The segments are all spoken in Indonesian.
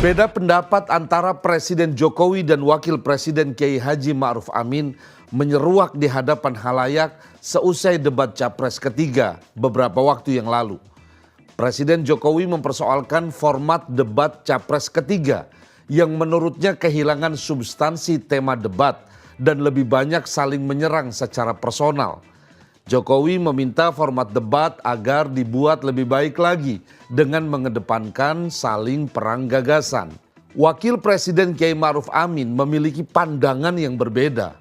Beda pendapat antara Presiden Jokowi dan Wakil Presiden Kiai Haji Ma'ruf Amin menyeruak di hadapan halayak seusai debat Capres ketiga beberapa waktu yang lalu. Presiden Jokowi mempersoalkan format debat Capres ketiga yang menurutnya kehilangan substansi tema debat dan lebih banyak saling menyerang secara personal. Jokowi meminta format debat agar dibuat lebih baik lagi dengan mengedepankan saling perang gagasan. Wakil Presiden Kiai Ma'ruf Amin memiliki pandangan yang berbeda.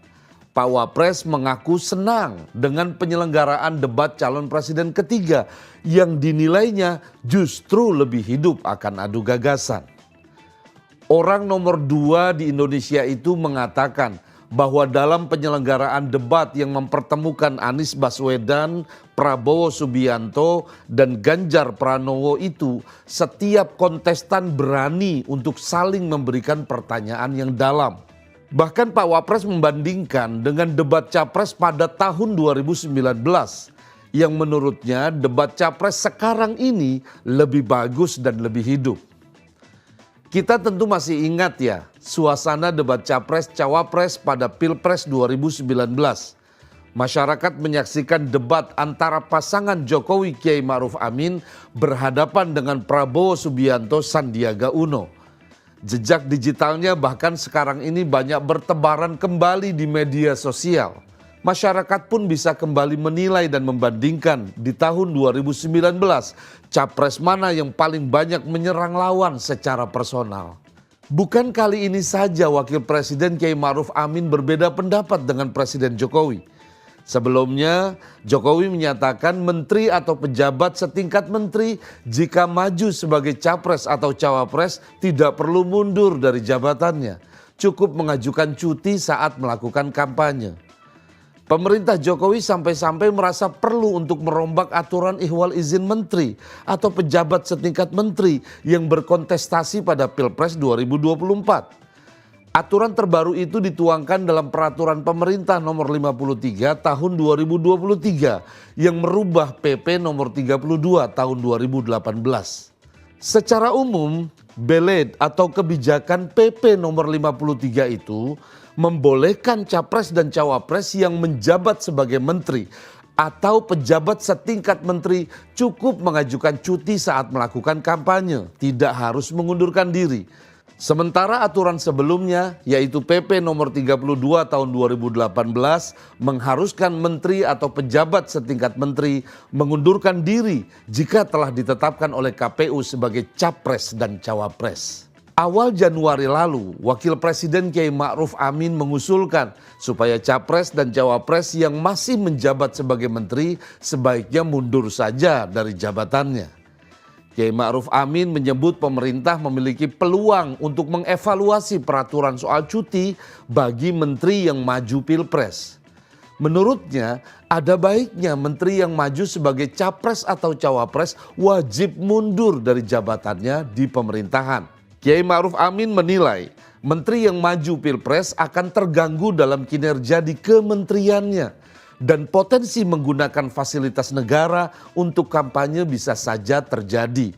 Pak Wapres mengaku senang dengan penyelenggaraan debat calon presiden ketiga yang dinilainya justru lebih hidup akan adu gagasan. Orang nomor 2 di Indonesia itu mengatakan bahwa dalam penyelenggaraan debat yang mempertemukan Anies Baswedan, Prabowo Subianto, dan Ganjar Pranowo itu, setiap kontestan berani untuk saling memberikan pertanyaan yang dalam. Bahkan Pak Wapres membandingkan dengan debat Capres pada tahun 2019 yang menurutnya debat Capres sekarang ini lebih bagus dan lebih hidup. Kita tentu masih ingat ya suasana debat Capres-Cawapres pada Pilpres 2019. Masyarakat menyaksikan debat antara pasangan Jokowi Kiai Ma'ruf Amin berhadapan dengan Prabowo Subianto Sandiaga Uno. Jejak digitalnya bahkan sekarang ini banyak bertebaran kembali di media sosial. Masyarakat pun bisa kembali menilai dan membandingkan di tahun 2019 capres mana yang paling banyak menyerang lawan secara personal. Bukan kali ini saja Wakil Presiden Kiai Ma'ruf Amin berbeda pendapat dengan Presiden Jokowi. Sebelumnya Jokowi menyatakan menteri atau pejabat setingkat menteri jika maju sebagai capres atau cawapres tidak perlu mundur dari jabatannya. Cukup mengajukan cuti saat melakukan kampanye. Pemerintah Jokowi sampai-sampai merasa perlu untuk merombak aturan ihwal izin menteri atau pejabat setingkat menteri yang berkontestasi pada Pilpres 2024. Aturan terbaru itu dituangkan dalam peraturan pemerintah nomor 53 tahun 2023 yang merubah PP nomor 32 tahun 2018. Secara umum, beled atau kebijakan PP nomor 53 itu membolehkan capres dan cawapres yang menjabat sebagai menteri atau pejabat setingkat menteri cukup mengajukan cuti saat melakukan kampanye, tidak harus mengundurkan diri. Sementara aturan sebelumnya yaitu PP nomor 32 tahun 2018 mengharuskan menteri atau pejabat setingkat menteri mengundurkan diri jika telah ditetapkan oleh KPU sebagai capres dan cawapres. Awal Januari lalu, Wakil Presiden Kiai Ma'ruf Amin mengusulkan supaya capres dan cawapres yang masih menjabat sebagai menteri sebaiknya mundur saja dari jabatannya. Kiai Ma'ruf Amin menyebut pemerintah memiliki peluang untuk mengevaluasi peraturan soal cuti bagi menteri yang maju Pilpres. Menurutnya ada baiknya menteri yang maju sebagai capres atau cawapres wajib mundur dari jabatannya di pemerintahan. Kiai Ma'ruf Amin menilai menteri yang maju Pilpres akan terganggu dalam kinerja di kementeriannya dan potensi menggunakan fasilitas negara untuk kampanye bisa saja terjadi.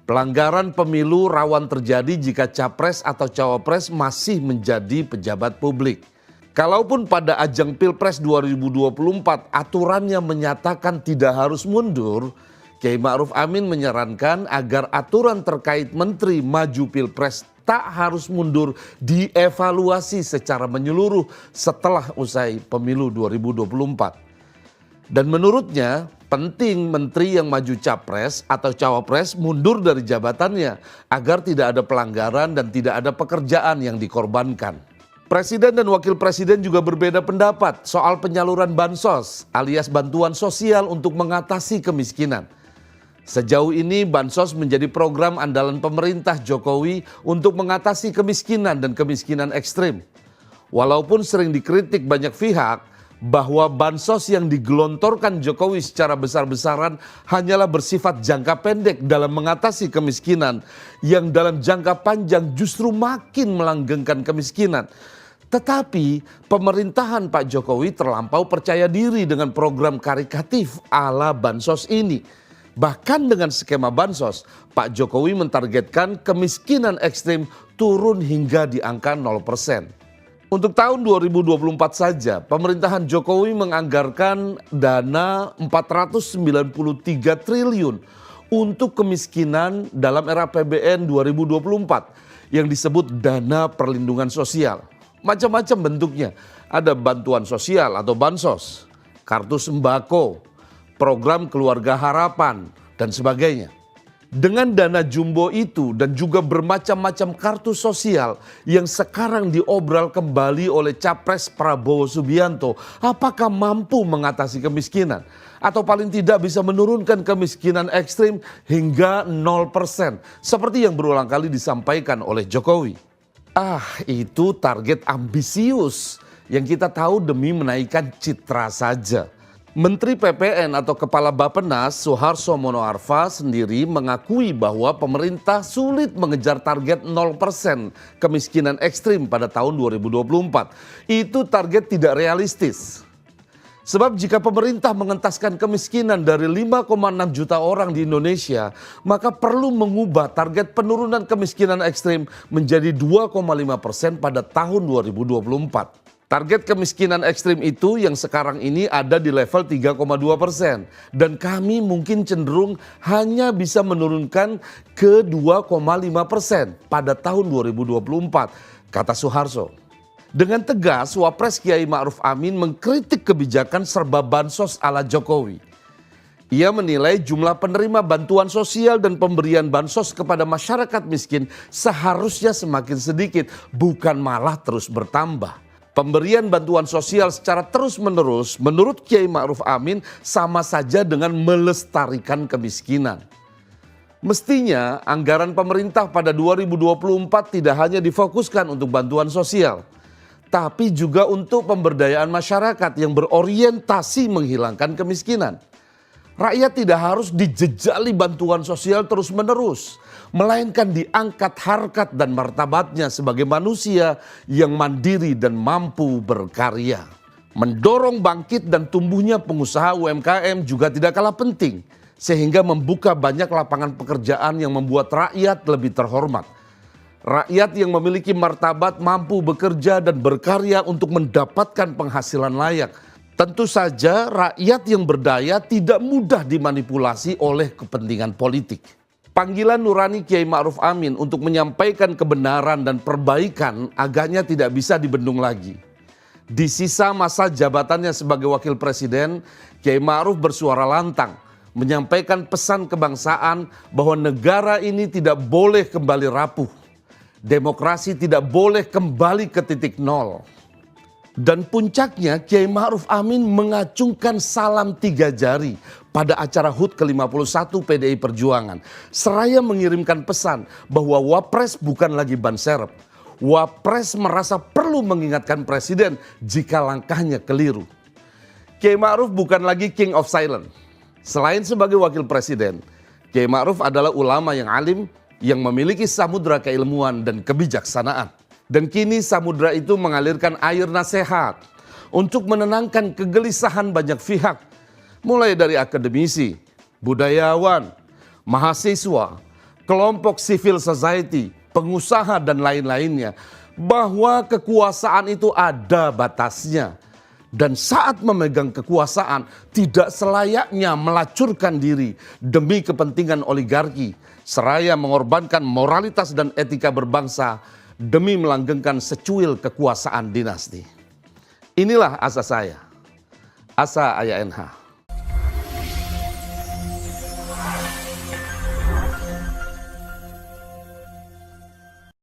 Pelanggaran pemilu rawan terjadi jika capres atau cawapres masih menjadi pejabat publik. Kalaupun pada ajang Pilpres 2024 aturannya menyatakan tidak harus mundur, Kiai Ma'ruf Amin menyarankan agar aturan terkait menteri maju Pilpres tak harus mundur dievaluasi secara menyeluruh setelah usai pemilu 2024. Dan menurutnya penting menteri yang maju capres atau cawapres mundur dari jabatannya agar tidak ada pelanggaran dan tidak ada pekerjaan yang dikorbankan. Presiden dan Wakil Presiden juga berbeda pendapat soal penyaluran bansos alias bantuan sosial untuk mengatasi kemiskinan. Sejauh ini bansos menjadi program andalan pemerintah Jokowi untuk mengatasi kemiskinan dan kemiskinan ekstrim. Walaupun sering dikritik banyak pihak bahwa bansos yang digelontorkan Jokowi secara besar-besaran hanyalah bersifat jangka pendek dalam mengatasi kemiskinan yang dalam jangka panjang justru makin melanggengkan kemiskinan. Tetapi pemerintahan Pak Jokowi terlampau percaya diri dengan program karitatif ala bansos ini. Bahkan dengan skema bansos, Pak Jokowi mentargetkan kemiskinan ekstrim turun hingga di angka 0%. Untuk tahun 2024 saja, pemerintahan Jokowi menganggarkan dana 493 triliun untuk kemiskinan dalam era APBN 2024 yang disebut dana perlindungan sosial. Macam-macam bentuknya, ada bantuan sosial atau bansos, kartu sembako, program keluarga harapan, dan sebagainya. Dengan dana jumbo itu dan juga bermacam-macam kartu sosial yang sekarang diobral kembali oleh Capres Prabowo Subianto, apakah mampu mengatasi kemiskinan? Atau paling tidak bisa menurunkan kemiskinan ekstrim hingga 0%, seperti yang berulang kali disampaikan oleh Jokowi. Itu target ambisius yang kita tahu demi menaikkan citra saja. Menteri PPN atau Kepala Bappenas Suharso Monoarfa sendiri mengakui bahwa pemerintah sulit mengejar target 0% kemiskinan ekstrim pada tahun 2024. Itu target tidak realistis. Sebab jika pemerintah mengentaskan kemiskinan dari 5,6 juta orang di Indonesia, maka perlu mengubah target penurunan kemiskinan ekstrim menjadi 2,5% pada tahun 2024. Target kemiskinan ekstrim itu yang sekarang ini ada di level 3,2% dan kami mungkin cenderung hanya bisa menurunkan ke 2,5% pada tahun 2024, kata Suharso. Dengan tegas, Wapres Kiai Ma'ruf Amin mengkritik kebijakan serba bansos ala Jokowi. Ia menilai jumlah penerima bantuan sosial dan pemberian bansos kepada masyarakat miskin seharusnya semakin sedikit, bukan malah terus bertambah. Pemberian bantuan sosial secara terus-menerus menurut Kiai Ma'ruf Amin sama saja dengan melestarikan kemiskinan. Mestinya anggaran pemerintah pada 2024 tidak hanya difokuskan untuk bantuan sosial, tapi juga untuk pemberdayaan masyarakat yang berorientasi menghilangkan kemiskinan. Rakyat tidak harus dijejali bantuan sosial terus-menerus, melainkan diangkat harkat dan martabatnya sebagai manusia yang mandiri dan mampu berkarya. Mendorong bangkit dan tumbuhnya pengusaha UMKM juga tidak kalah penting, sehingga membuka banyak lapangan pekerjaan yang membuat rakyat lebih terhormat. Rakyat yang memiliki martabat mampu bekerja dan berkarya untuk mendapatkan penghasilan layak. Tentu saja rakyat yang berdaya tidak mudah dimanipulasi oleh kepentingan politik. Panggilan nurani Kiai Ma'ruf Amin untuk menyampaikan kebenaran dan perbaikan agaknya tidak bisa dibendung lagi. Di sisa masa jabatannya sebagai wakil presiden, Kiai Ma'ruf bersuara lantang menyampaikan pesan kebangsaan bahwa negara ini tidak boleh kembali rapuh. Demokrasi tidak boleh kembali ke titik nol. Dan puncaknya Kiai Ma'ruf Amin mengacungkan salam 3 jari pada acara HUT ke-51 PDI Perjuangan. Seraya mengirimkan pesan bahwa Wapres bukan lagi ban serep. Wapres merasa perlu mengingatkan Presiden jika langkahnya keliru. Kiai Ma'ruf bukan lagi King of Silence. Selain sebagai wakil presiden, Kiai Ma'ruf adalah ulama yang alim yang memiliki samudra keilmuan dan kebijaksanaan. Dan kini samudra itu mengalirkan air nasihat untuk menenangkan kegelisahan banyak pihak, mulai dari akademisi, budayawan, mahasiswa, kelompok civil society, pengusaha dan lain-lainnya, bahwa kekuasaan itu ada batasnya. Dan saat memegang kekuasaan tidak selayaknya melacurkan diri demi kepentingan oligarki, seraya mengorbankan moralitas dan etika berbangsa demi melanggengkan secuil kekuasaan dinasti. Inilah asa saya, asa Ayah NH.